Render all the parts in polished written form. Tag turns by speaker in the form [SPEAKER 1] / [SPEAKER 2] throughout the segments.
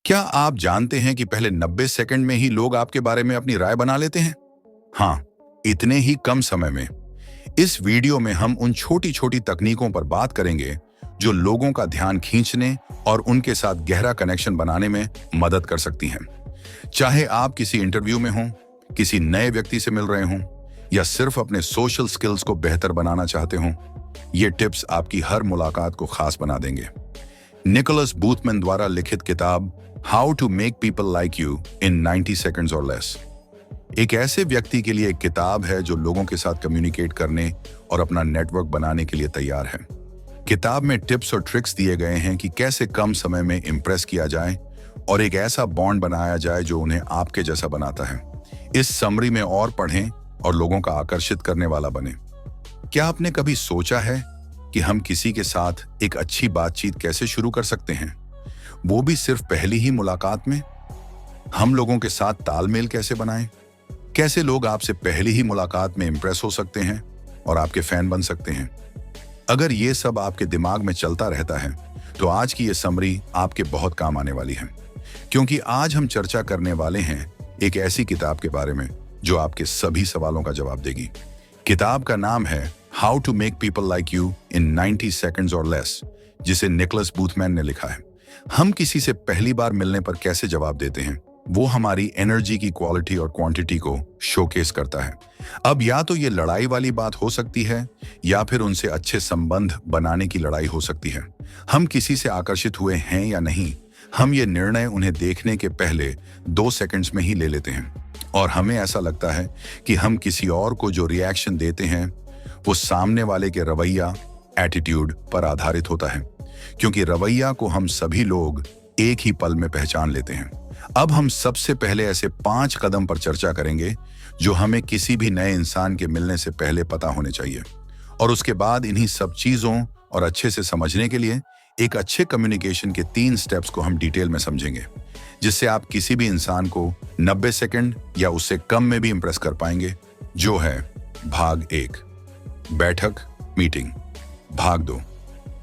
[SPEAKER 1] क्या आप जानते हैं कि पहले 90 सेकंड में ही लोग आपके बारे में अपनी राय बना लेते हैं? हाँ, इतने ही कम समय में। इस वीडियो में हम उन छोटी छोटी तकनीकों पर बात करेंगे जो लोगों का ध्यान खींचने और उनके साथ गहरा कनेक्शन बनाने में मदद कर सकती हैं। चाहे आप किसी इंटरव्यू में हों, किसी नए व्यक्ति से मिल रहे हों या सिर्फ अपने सोशल स्किल्स को बेहतर बनाना चाहते हों, ये टिप्स आपकी हर मुलाकात को खास बना देंगे। निकोलस बूथमैन द्वारा लिखित किताब how to make people like you in 90 seconds और लेस एक ऐसे व्यक्ति के लिए एक किताब है जो लोगों के साथ कम्युनिकेट करने और अपना नेटवर्क बनाने के लिए तैयार है। किताब में टिप्स और ट्रिक्स दिए गए हैं कि कैसे कम समय में इंप्रेस किया जाए और एक ऐसा बॉन्ड बनाया जाए जो उन्हें आपके जैसा बनाता है। इस समरी में और पढ़ें और लोगों का आकर्षित करने वाला बने। क्या आपने कभी सोचा है कि हम किसी के साथ एक अच्छी बातचीत कैसे शुरू कर सकते हैं, वो भी सिर्फ पहली ही मुलाकात में? हम लोगों के साथ तालमेल कैसे बनाएं? कैसे लोग आपसे पहली ही मुलाकात में इंप्रेस हो सकते हैं और आपके फैन बन सकते हैं? अगर ये सब आपके दिमाग में चलता रहता है तो आज की ये समरी आपके बहुत काम आने वाली है, क्योंकि आज हम चर्चा करने वाले हैं एक ऐसी किताब के बारे में जो आपके सभी सवालों का जवाब देगी। किताब का नाम है how to make people like you in 90 seconds और लेस, जिसे निकोलस बूथमैन ने लिखा है। हम किसी से पहली बार मिलने पर कैसे जवाब देते हैं, वो हमारी एनर्जी की क्वालिटी और क्वांटिटी को शोकेस करता है। अब या तो ये लड़ाई वाली बात हो सकती है या फिर उनसे अच्छे संबंध बनाने की लड़ाई हो सकती है। हम किसी से आकर्षित हुए हैं या नहीं, हम ये निर्णय उन्हें देखने के पहले 2 सेकंड्स में ही ले लेते हैं। और हमें ऐसा लगता है कि हम किसी और को जो रिएक्शन देते हैं वो सामने वाले के रवैया, एटीट्यूड पर आधारित होता है, क्योंकि रवैया को हम सभी लोग एक ही पल में पहचान लेते हैं। अब हम सबसे पहले ऐसे 5 कदम पर चर्चा करेंगे जो हमें किसी भी नए इंसान के मिलने से पहले पता होने चाहिए। और उसके बाद इन्हीं सब चीजों और अच्छे से समझने के लिए एक अच्छे कम्युनिकेशन के 3 स्टेप्स को हम डिटेल में समझेंगे, जिससे आप किसी भी इंसान को 90 सेकंड या उससे कम में भी इंप्रेस कर पाएंगे। जो है भाग 1, बैठक, मीटिंग। भाग 2,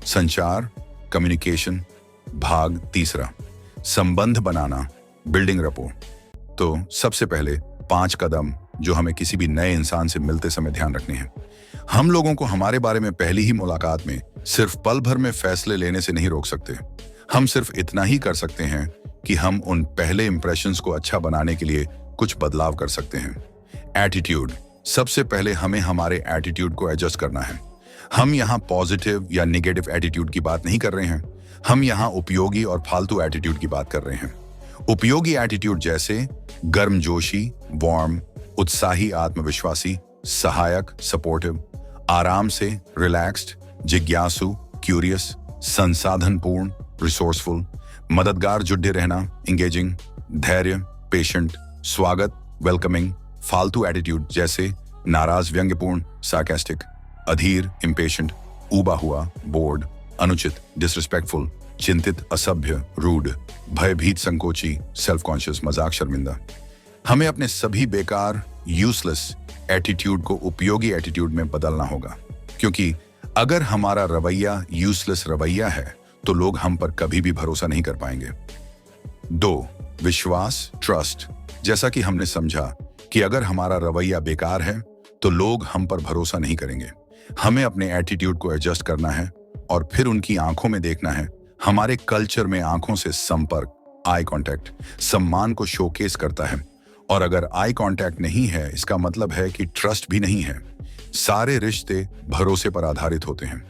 [SPEAKER 1] संचार, कम्युनिकेशन। भाग 3, संबंध बनाना, बिल्डिंग रपो। तो सबसे पहले 5 कदम जो हमें किसी भी नए इंसान से मिलते समय ध्यान रखने हैं। हम लोगों को हमारे बारे में पहली ही मुलाकात में सिर्फ पल भर में फैसले लेने से नहीं रोक सकते। हम सिर्फ इतना ही कर सकते हैं कि हम उन पहले इंप्रेशंस को अच्छा बनाने के लिए कुछ बदलाव कर सकते हैं। एटीट्यूड। सबसे पहले हमें हमारे एटीट्यूड को एडजस्ट करना है। हम यहाँ पॉजिटिव या नेगेटिव एटीट्यूड की बात नहीं कर रहे हैं, हम यहाँ उपयोगी और फालतू एटीट्यूड की बात कर रहे हैं। उपयोगी एटीट्यूड जैसे गर्मजोशी, वार्म, उत्साही, आत्मविश्वासी, सहायक, सपोर्टिव, आराम से, रिलैक्स्ड, जिज्ञासु, क्यूरियस, संसाधनपूर्ण, रिसोर्सफुल, मददगार, जुड़े रहना, इंगेजिंग, धैर्य, पेशेंट, स्वागत, वेलकमिंग। फालतू एटीट्यूड जैसे नाराज, व्यंग्यपूर्ण, सार्कास्टिक, अधीर, इम्पेशेंट, ऊबा हुआ, बोर्ड, अनुचित, डिसरिस्पेक्टफुल, चिंतित, असभ्य, रूड, भयभीत, संकोची, सेल्फ कॉन्शियस, मजाक, शर्मिंदा। हमें अपने सभी बेकार, यूजलेस एटीट्यूड को उपयोगी एटीट्यूड में बदलना होगा, क्योंकि अगर हमारा रवैया यूजलेस रवैया है तो लोग हम पर कभी भी भरोसा नहीं कर पाएंगे। 2, विश्वास, ट्रस्ट। जैसा कि हमने समझा कि अगर हमारा रवैया बेकार है तो लोग हम पर भरोसा नहीं करेंगे। हमें अपने एटीट्यूड को एडजस्ट करना है और फिर उनकी आंखों में देखना है। हमारे कल्चर में आंखों से संपर्क, आई कांटेक्ट, सम्मान को शोकेस करता है। और अगर आई कांटेक्ट नहीं है, इसका मतलब है कि ट्रस्ट भी नहीं है। सारे रिश्ते भरोसे पर आधारित होते हैं।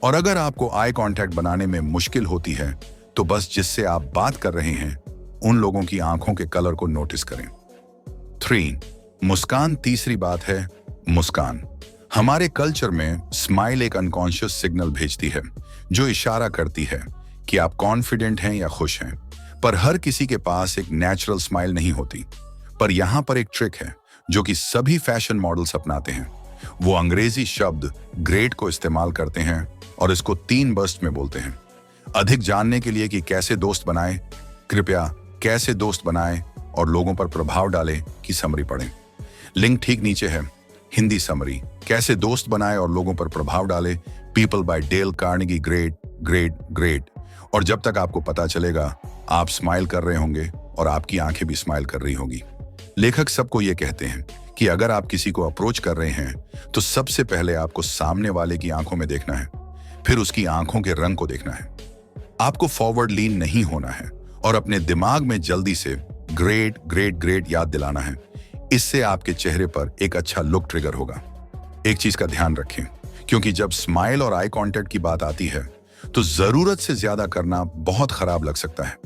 [SPEAKER 1] और अगर आपको आई कांटेक्ट बनाने में मुश्किल होती है तो बस जिससे आप बात कर रहे हैं उन लोगों की आंखों के कलर को नोटिस करें। 3, मुस्कान। तीसरी बात है मुस्कान। हमारे कल्चर में स्माइल एक अनकॉन्शियस सिग्नल भेजती है जो इशारा करती है कि आप कॉन्फिडेंट हैं या खुश हैं। पर हर किसी के पास एक नेचुरल स्माइल नहीं होती। पर यहाँ पर एक ट्रिक है जो कि सभी फैशन मॉडल्स अपनाते हैं। वो अंग्रेजी शब्द ग्रेट को इस्तेमाल करते हैं और इसको 3 बर्स्ट में बोलते हैं। अधिक जानने के लिए कि कैसे दोस्त बनाएं, कृपया कैसे दोस्त बनाएं और लोगों पर प्रभाव डालें की समरी पढ़ें। लिंक ठीक नीचे है। हिंदी समरी, कैसे दोस्त बनाएं और लोगों पर प्रभाव डाले, people bye Dale Carnegie, great great great. और जब तक आपको पता चलेगा आप स्माइल कर रहे होंगे और आपकी आंखें भी स्माइल कर रही होंगी। लेखक सबको ये कहते हैं कि अगर आप किसी को अप्रोच कर रहे हैं तो सबसे पहले आपको सामने वाले की आंखों में देखना है, फिर उसकी आंखों के रंग को देखना है। आपको फॉरवर्ड लीन नहीं होना है और अपने दिमाग में जल्दी से ग्रेट ग्रेट ग्रेट याद दिलाना है। इससे आपके चेहरे पर एक अच्छा लुक ट्रिगर होगा। एक चीज का ध्यान रखें, क्योंकि जब स्माइल और आई कांटेक्ट की बात आती है तो जरूरत से ज्यादा करना बहुत खराब लग सकता है,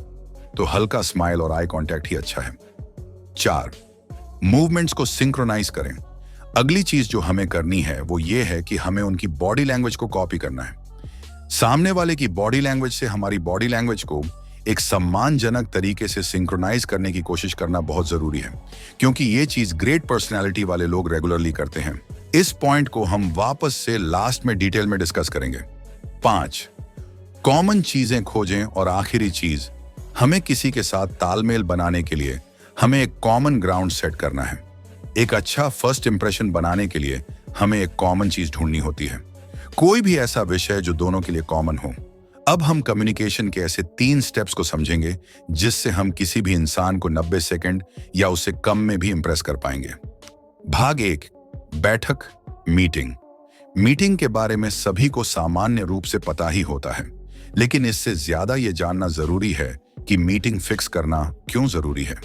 [SPEAKER 1] तो हल्का स्माइल और आई कांटेक्ट ही अच्छा है। 4, मूवमेंट्स को सिंक्रोनाइज करें। अगली चीज जो हमें करनी है वो ये है कि हमें उनकी बॉडी लैंग्वेज को कॉपी करना है। सामने वाले की बॉडी लैंग्वेज से हमारी बॉडी लैंग्वेज को एक सम्मानजनक तरीके से सिंक्रोनाइज करने की कोशिश करना बहुत जरूरी है, क्योंकि ये चीज ग्रेट पर्सनैलिटी वाले लोग रेगुलरली करते हैं। इस पॉइंट को हम वापस से लास्ट में डिटेल में डिस्कस करेंगे। 5, कॉमन चीजें खोजें और आखिरी चीज, हमें किसी के साथ तालमेल बनाने के लिए हमें एक कॉमन ग्राउंड सेट करना है। एक अच्छा फर्स्ट इंप्रेशन बनाने के लिए हमें एक कॉमन चीज ढूंढनी होती है, कोई भी ऐसा विषय जो दोनों के लिए कॉमन हो। अब हम कम्युनिकेशन के ऐसे 3 स्टेप्स को समझेंगे जिससे हम किसी भी इंसान को 90 सेकंड या उससे कम में भी इंप्रेस कर पाएंगे। भाग 1, बैठक मीटिंग। मीटिंग के बारे में सभी को सामान्य रूप से पता ही होता है, लेकिन इससे ज्यादा यह जानना जरूरी है कि मीटिंग फिक्स करना क्यों जरूरी है।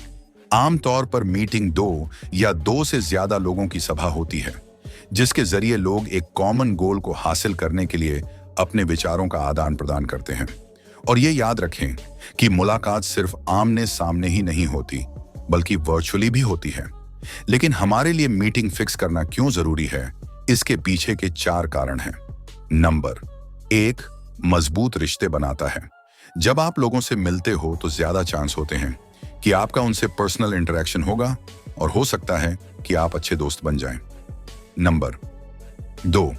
[SPEAKER 1] आमतौर पर मीटिंग 2 या 2 से ज्यादा लोगों की सभा होती है, जिसके जरिए लोग एक कॉमन गोल को हासिल करने के लिए अपने विचारों का आदान प्रदान करते हैं। और ये याद रखें कि मुलाकात सिर्फ आमने सामने ही नहीं होती, बल्कि वर्चुअली भी होती है। लेकिन हमारे लिए मीटिंग फिक्स करना क्यों जरूरी है, इसके पीछे के 4 कारण हैं। नंबर 1, मजबूत रिश्ते बनाता है। जब आप लोगों से मिलते हो तो ज्यादा चांस होते हैं कि आपका उनसे पर्सनल इंटरेक्शन होगा और हो सकता है कि आप अच्छे दोस्त बन जाएं। नंबर 2,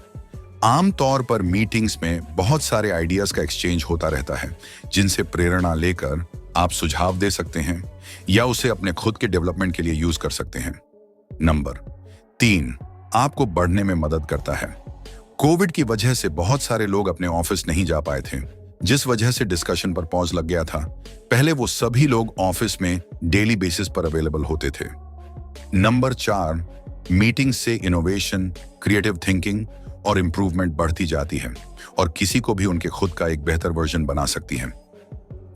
[SPEAKER 1] आमतौर पर मीटिंग्स में बहुत सारे आइडियाज का एक्सचेंज होता रहता है, जिनसे प्रेरणा लेकर आप सुझाव दे सकते हैं या उसे अपने खुद के डेवलपमेंट के लिए यूज कर सकते हैं। नंबर 3, आपको बढ़ने में मदद करता है। कोविड की वजह से बहुत सारे लोग अपने ऑफिस नहीं जा पाए थे, जिस वजह से डिस्कशन पर पॉज लग गया था। पहले वो सभी लोग ऑफिस में डेली बेसिस पर अवेलेबल होते थे। नंबर 4, मीटिंग से इनोवेशन, क्रिएटिव थिंकिंग और इंप्रूवमेंट बढ़ती जाती है और किसी को भी उनके खुद का एक बेहतर वर्जन बना सकती है।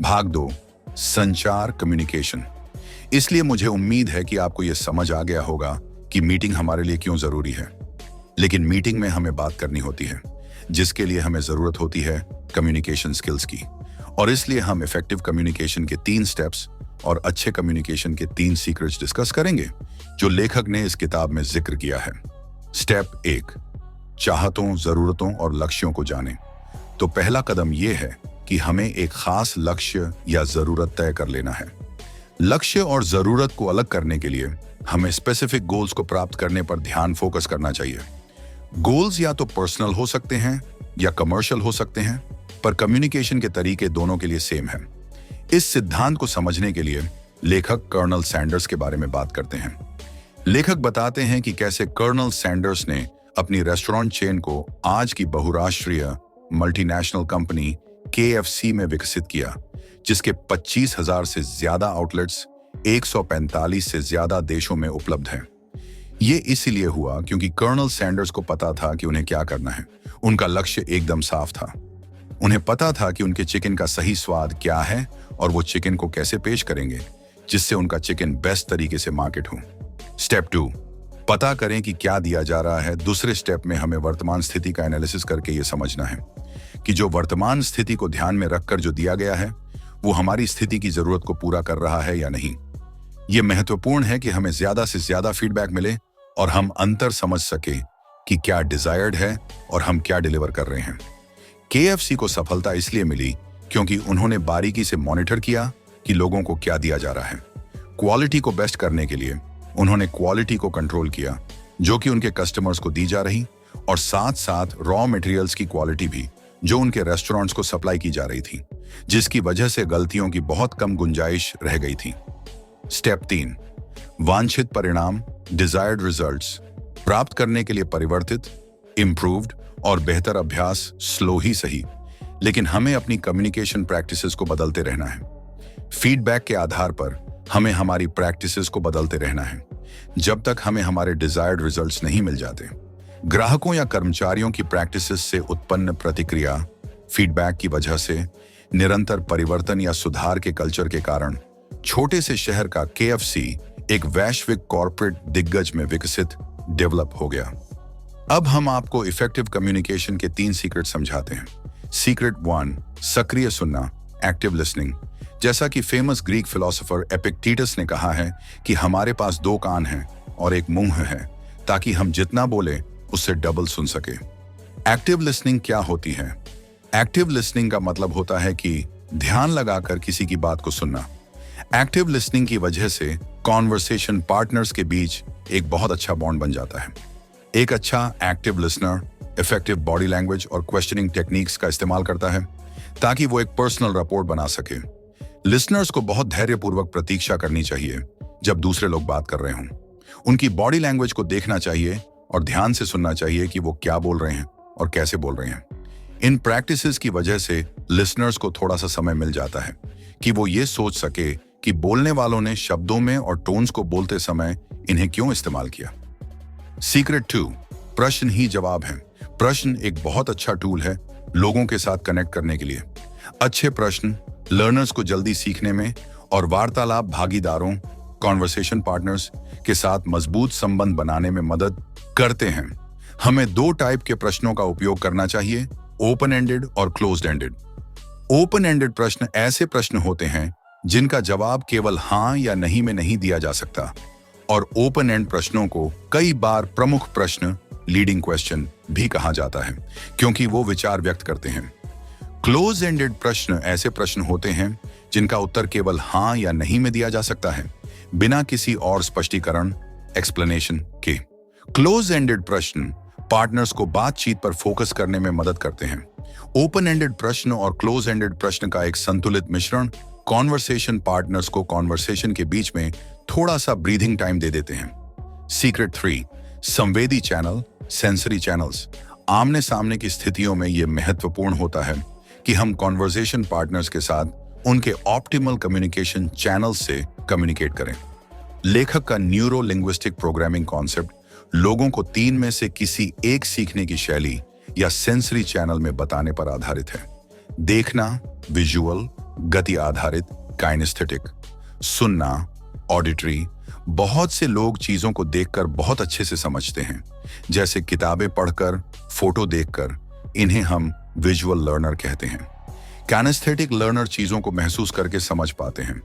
[SPEAKER 1] भाग 2, संचार कम्युनिकेशन। इसलिए मुझे उम्मीद है कि आपको यह समझ आ गया होगा कि मीटिंग हमारे लिए क्यों जरूरी है। लेकिन मीटिंग में हमें बात करनी होती है, जिसके लिए हमें जरूरत होती है कम्युनिकेशन स्किल्स की। और इसलिए हम इफेक्टिव कम्युनिकेशन के 3 स्टेप्स और अच्छे कम्युनिकेशन के 3 सीक्रेट्स डिस्कस करेंगे, जो लेखक ने इस किताब में जिक्र किया है। स्टेप 1, चाहतों, जरूरतों और लक्ष्यों को जानें। तो पहला कदम यह है कि हमें एक खास लक्ष्य या जरूरत तय कर लेना है। लक्ष्य और जरूरत को अलग करने के लिए हमें स्पेसिफिक गोल्स को प्राप्त करने पर ध्यान फोकस करना चाहिए। गोल्स या तो पर्सनल हो सकते हैं या कमर्शियल हो सकते हैं, पर कम्युनिकेशन के तरीके दोनों के लिए सेम है। इस सिद्धांत को समझने के लिए लेखक कर्नल सैंडर्स के बारे में बात करते हैं। लेखक बताते हैं कि कैसे कर्नल सैंडर्स ने अपनी रेस्टोरेंट चेन को आज की बहुराष्ट्रीय मल्टीनेशनल कंपनी KFC में विकसित किया, जिसके 25,000 से ज्यादा आउटलेट्स 145 से ज्यादा देशों में उपलब्ध हैं। ये इसीलिए हुआ क्योंकि कर्नल सैंडर्स को पता था कि उन्हें क्या करना है। उनका लक्ष्य एकदम साफ था। उन्हें पता था कि उनके चिकन का सही स्वाद क्या है और वो चिकन को कैसे पेश करेंगे जिससे उनका चिकन बेस्ट तरीके से मार्केट हो। स्टेप 2, पता करें कि क्या दिया जा रहा है। दूसरे स्टेप में हमें वर्तमान स्थिति का एनालिसिस करके ये समझना है कि जो वर्तमान स्थिति को ध्यान में रखकर जो दिया गया है वो हमारी स्थिति की जरूरत को पूरा कर रहा है या नहीं। ये महत्वपूर्ण है कि हमें ज्यादा से ज्यादा फीडबैक मिले और हम अंतर समझ सके कि क्या डिजायर्ड है और हम क्या डिलीवर कर रहे हैं। KFC को सफलता इसलिए मिली क्योंकि उन्होंने बारीकी से मॉनिटर किया कि लोगों को क्या दिया जा रहा है। क्वालिटी को बेस्ट करने के लिए उन्होंने क्वालिटी को कंट्रोल किया जो कि उनके कस्टमर्स को दी जा रही, और साथ साथ रॉ मटेरियल्स की क्वालिटी भी जो उनके रेस्टोरेंट्स को सप्लाई की जा रही थी, जिसकी वजह से गलतियों की बहुत कम गुंजाइश रह गई थी। स्टेप 3, वांछित परिणाम, डिजायर्ड रिजल्ट्स प्राप्त करने के लिए परिवर्तित, इंप्रूव्ड और बेहतर अभ्यास स्लो ही सही, लेकिन हमें अपनी कम्युनिकेशन प्रैक्टिसेस को बदलते रहना है। फीडबैक के आधार पर हमें हमारी प्रैक्टिसेस को बदलते रहना है जब तक हमें हमारे डिजायर्ड रिजल्ट्स नहीं मिल जाते। ग्राहकों या कर्मचारियों की प्रैक्टिसेस से उत्पन्न प्रतिक्रिया, फीडबैक की वजह से निरंतर परिवर्तन या सुधार के कल्चर के कारण छोटे से शहर का KFC एक वैश्विक कॉर्पोरेट दिग्गज में विकसित, डेवलप हो गया। अब हम आपको इफेक्टिव कम्युनिकेशन के 3 सीक्रेट समझाते हैं। सीक्रेट 1, सक्रिय सुनना, एक्टिव लिसनिंग। जैसा कि फेमस ग्रीक फिलोसोफर एपिक्टेटस ने कहा है कि हमारे पास 2 कान हैं और एक मुंह है, ताकि हम जितना बोले उससे डबल सुन सके। एक्टिव लिसनिंग क्या होती है? एक्टिव लिसनिंग का मतलब होता है कि ध्यान लगाकर किसी की बात को सुनना। एक्टिव लिसनिंग की वजह से कॉन्वर्सेशन पार्टनर्स के बीच एक बहुत अच्छा बॉन्ड बन जाता है। एक अच्छा active listener effective body language और क्वेश्चनिंग टेक्निक्स का इस्तेमाल करता है ताकि वो एक पर्सनल रिपोर्ट बना सके। लिसनर्स को बहुत धैर्यपूर्वक प्रतीक्षा करनी चाहिए जब दूसरे लोग बात कर रहे हों। उनकी बॉडी लैंग्वेज को देखना चाहिए और ध्यान से सुनना चाहिए कि वो क्या बोल रहे हैं और कैसे बोल रहे हैं। इन प्रैक्टिसेस की वजह से लिसनर्स को थोड़ा सा समय मिल जाता है कि वो ये सोच सके कि बोलने वालों ने शब्दों में और टोन्स को बोलते समय इन्हें क्यों इस्तेमाल किया। सीक्रेट 2, प्रश्न ही जवाब है। प्रश्न एक बहुत अच्छा टूल है लोगों के साथ कनेक्ट करने के लिए। अच्छे प्रश्न लर्नर्स को जल्दी सीखने में और वार्तालाप भागीदारों, कॉन्वर्सेशन पार्टनर्स के साथ मजबूत संबंध बनाने में मदद करते हैं। हमें 2 टाइप के प्रश्नों का उपयोग करना चाहिए, ओपन एंडेड और क्लोज्ड एंडेड। ओपन एंडेड प्रश्न ऐसे प्रश्न होते हैं जिनका जवाब केवल हाँ या नहीं में नहीं दिया जा सकता, और ओपन एंड प्रश्नों को कई बार प्रमुख प्रश्न, लीडिंग क्वेश्चन भी कहा जाता है, क्योंकि वो विचार व्यक्त करते हैं। क्लोज एंडेड प्रश्न ऐसे प्रश्न होते हैं जिनका उत्तर केवल हाँ या नहीं में दिया जा सकता है, बिना किसी और स्पष्टीकरण, एक्सप्लेनेशन के। क्लोज एंडेड प्रश्न पार्टनर्स को बातचीत पर फोकस करने में मदद करते हैं। ओपन एंडेड प्रश्न और क्लोज एंडेड प्रश्न का एक संतुलित मिश्रण कॉन्वर्सेशन पार्टनर्स को कॉन्वर्सेशन के बीच में थोड़ा सा ब्रीथिंग टाइम दे देते हैं। सीक्रेट 3, संवेदी चैनल, सेंसरी चैनल्स। आमने सामने की स्थितियों में यह महत्वपूर्ण होता है कि हम कॉन्वर्सेशन पार्टनर्स के साथ उनके ऑप्टिमल कम्युनिकेशन चैनल से कम्युनिकेट करें। लेखक का न्यूरो लिंग्विस्टिक प्रोग्रामिंग कॉन्सेप्ट लोगों को 3 में से किसी एक सीखने की शैली या सेंसरी चैनल में बताने पर आधारित है। देखना, विजुअल, गति आधारित, काइनेस्थेटिक। सुनना, ऑडिटरी। बहुत से लोग चीजों को देखकर बहुत अच्छे से समझते हैं, जैसे किताबें पढ़कर, फोटो देखकर। इन्हें हम विजुअल लर्नर कहते हैं। काइनेस्थेटिक लर्नर चीजों को महसूस करके समझ पाते हैं,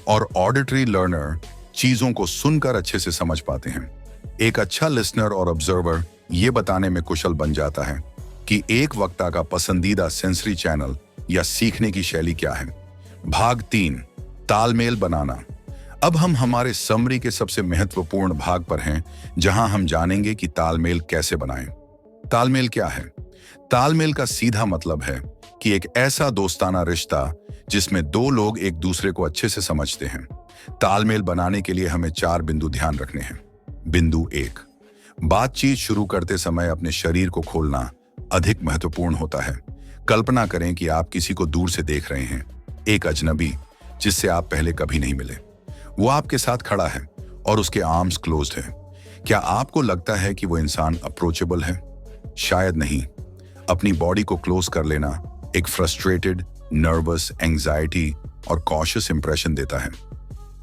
[SPEAKER 1] और ऑडिटरी लर्नर चीजों को सुनकर अच्छे से समझ पाते हैं। एक अच्छा लिसनर और ऑब्जर्वर ये बताने में कुशल बन जाता है कि एक वक्ता का पसंदीदा सेंसरी चैनल या सीखने की शैली क्या है। भाग 3, तालमेल बनाना। अब हम हमारे समरी के सबसे महत्वपूर्ण भाग पर हैं, जहां हम जानेंगे कि तालमेल कैसे बनाएं। तालमेल क्या है? तालमेल का सीधा मतलब है कि एक ऐसा दोस्ताना रिश्ता जिसमें 2 लोग एक दूसरे को अच्छे से समझते हैं। तालमेल बनाने के लिए हमें 4 बिंदु ध्यान रखने हैं। बिंदु 1, बातचीत शुरू करते समय अपने शरीर को खोलना अधिक महत्वपूर्ण होता है। कल्पना करें कि आप किसी को दूर से देख रहे हैं, एक अजनबी जिससे आप पहले कभी नहीं मिले। वो आपके साथ खड़ा है और उसके आर्म्स क्लोज्ड है। क्या आपको लगता है कि वो इंसान अप्रोचेबल है? शायद नहीं। अपनी बॉडी को क्लोज कर लेना एक फ्रस्ट्रेटेड, नर्वस, एंजाइटी और कॉशियस इंप्रेशन देता है।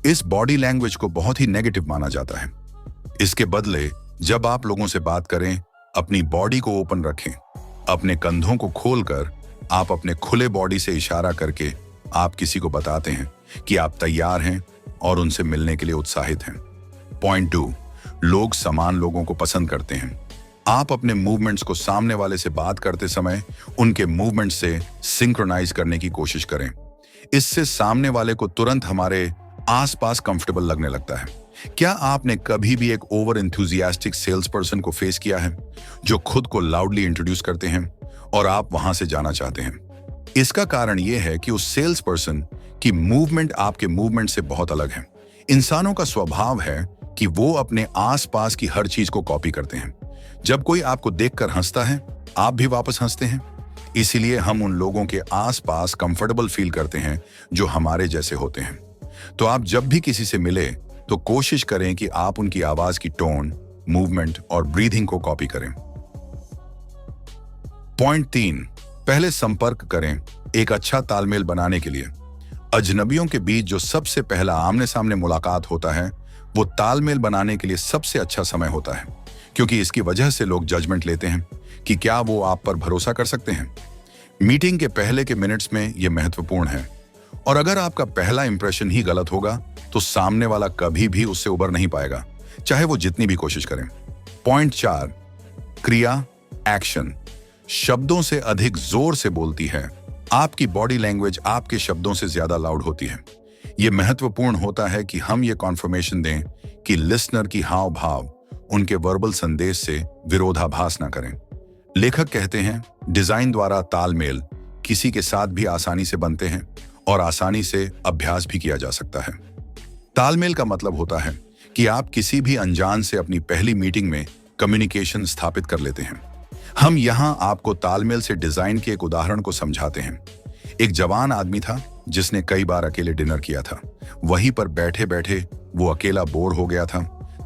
[SPEAKER 1] इस बॉडी लैंग्वेज को बहुत ही नेगेटिव माना जाता है। इसके बदले जब आप लोगों से बात करें, अपनी बॉडी को ओपन रखें। अपने कंधों को खोलकर आप अपने खुले बॉडी से इशारा करके आप किसी को बताते हैं कि आप तैयार हैं और उनसे मिलने के लिए उत्साहित हैं। पॉइंट 2, लोग समान लोगों को पसंद करते हैं। आप अपने मूवमेंट्स को सामने वाले से बात करते समय उनके मूवमेंट से सिंक्रोनाइज करने की कोशिश करें। इससे सामने वाले को तुरंत हमारे आसपास कंफर्टेबल लगने लगता है। क्या आपने कभी भी एक ओवर एंथुजियास्टिक सेल्स पर्सन को फेस किया है जो खुद को लाउडली इंट्रोड्यूस करते हैं और आप वहां से जाना चाहते हैं? इसका कारण यह है कि उस सेल्स पर्सन की मूवमेंट आपके मूवमेंट से बहुत अलग है। इंसानों का स्वभाव है कि वो अपने आसपास की हर चीज को कॉपी करते हैं। जब कोई आपको देखकर हंसता है, आप भी वापस हंसते हैं। इसीलिए हम उन लोगों के आसपास कंफर्टेबल फील करते हैं जो हमारे जैसे होते हैं। तो आप जब भी किसी से मिले तो कोशिश करें कि आप उनकी आवाज की टोन, मूवमेंट और ब्रीथिंग को कॉपी करें। पॉइंट 3, पहले संपर्क करें। एक अच्छा तालमेल बनाने के लिए अजनबियों के बीच जो सबसे पहला आमने सामने मुलाकात होता है, वो तालमेल बनाने के लिए सबसे अच्छा समय होता है, क्योंकि इसकी वजह से लोग जजमेंट लेते हैं कि क्या वो आप पर भरोसा कर सकते हैं। मीटिंग के पहले के मिनट्स में यह महत्वपूर्ण है, और अगर आपका पहला इंप्रेशन ही गलत होगा तो सामने वाला कभी भी उससे उबर नहीं पाएगा, चाहे वो जितनी भी कोशिश करें। पॉइंट 4, क्रिया, एक्शन शब्दों से अधिक जोर से बोलती है। आपकी बॉडी लैंग्वेज आपके शब्दों से ज्यादा लाउड होती है। यह महत्वपूर्ण होता है कि हम ये कॉन्फर्मेशन दें कि लिसनर की हाव भाव उनके वर्बल संदेश से विरोधाभास ना करें। लेखक कहते हैं, डिजाइन द्वारा तालमेल किसी के साथ भी आसानी से बनते हैं और आसानी से अभ्यास भी किया जा सकता है। तालमेल का मतलब होता है कि आप किसी भी अनजान से अपनी पहली मीटिंग में कम्युनिकेशन स्थापित कर लेते हैं। हम यहां आपको तालमेल से डिजाइन के एक उदाहरण को समझाते हैं। एक जवान आदमी था जिसने कई बार अकेले डिनर किया था। वहीं पर बैठे बैठे वो अकेला बोर हो गया था।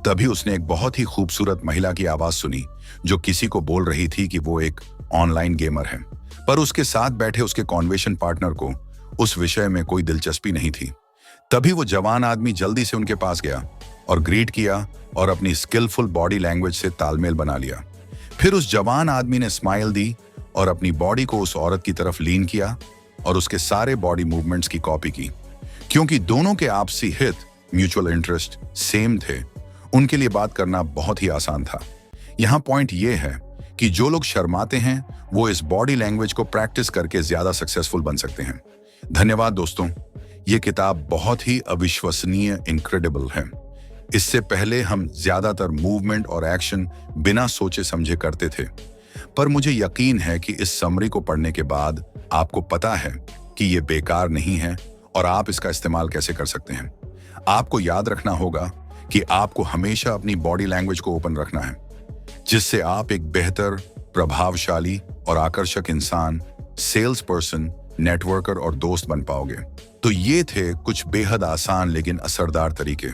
[SPEAKER 1] तभी उसने एक बहुत ही खूबसूरत महिला की आवाज सुनी जो किसी को बोल रही थी कि वो एक ऑनलाइन गेमर है, पर उसके साथ बैठे उसके कॉन्वर्सेशन पार्टनर को उस विषय में कोई दिलचस्पी नहीं थी। तभी वो जवान आदमी जल्दी से उनके पास गया और ग्रीट किया और अपनी स्किलफुल बॉडी लैंग्वेज से तालमेल बना लिया। फिर उस जवान आदमी ने स्माइल दी और अपनी बॉडी को उस औरत की तरफ लीन किया और उसके सारे बॉडी मूवमेंट्स की कॉपी की। क्योंकि दोनों के आपसी हित, म्यूचुअल इंटरेस्ट सेम थे, उनके लिए बात करना बहुत ही आसान था। यहाँ पॉइंट ये है कि जो लोग शर्माते हैं वो इस बॉडी लैंग्वेज को प्रैक्टिस करके ज्यादा सक्सेसफुल बन सकते हैं। धन्यवाद दोस्तों, ये किताब बहुत ही अविश्वसनीय, इनक्रेडिबल है। इससे पहले हम ज्यादातर मूवमेंट और एक्शन बिना सोचे समझे करते थे, पर मुझे यकीन है कि इस समरी को पढ़ने के बाद आपको पता है कि ये बेकार नहीं है और आप इसका इस्तेमाल कैसे कर सकते हैं। आपको याद रखना होगा कि आपको हमेशा अपनी बॉडी लैंग्वेज को ओपन रखना है, जिससे आप एक बेहतर, प्रभावशाली और आकर्षक इंसान, सेल्स पर्सन, नेटवर्कर और दोस्त बन पाओगे। तो ये थे कुछ बेहद आसान लेकिन असरदार तरीके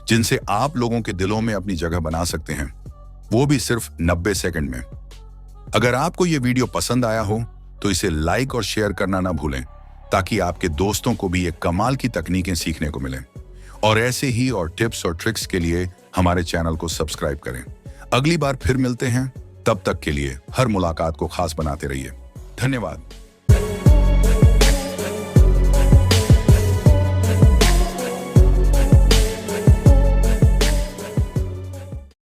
[SPEAKER 1] जिनसे आप लोगों के दिलों में अपनी जगह बना सकते हैं, वो भी सिर्फ 90 सेकंड में। अगर आपको ये वीडियो पसंद आया हो तो इसे लाइक और शेयर करना ना भूलें, ताकि आपके दोस्तों को भी ये कमाल की तकनीकें सीखने को मिलें। और ऐसे ही और टिप्स और ट्रिक्स के लिए हमारे चैनल को सब्सक्राइब करें। अगली बार फिर मिलते हैं, तब तक के लिए हर मुलाकात को खास बनाते रहिए। धन्यवाद।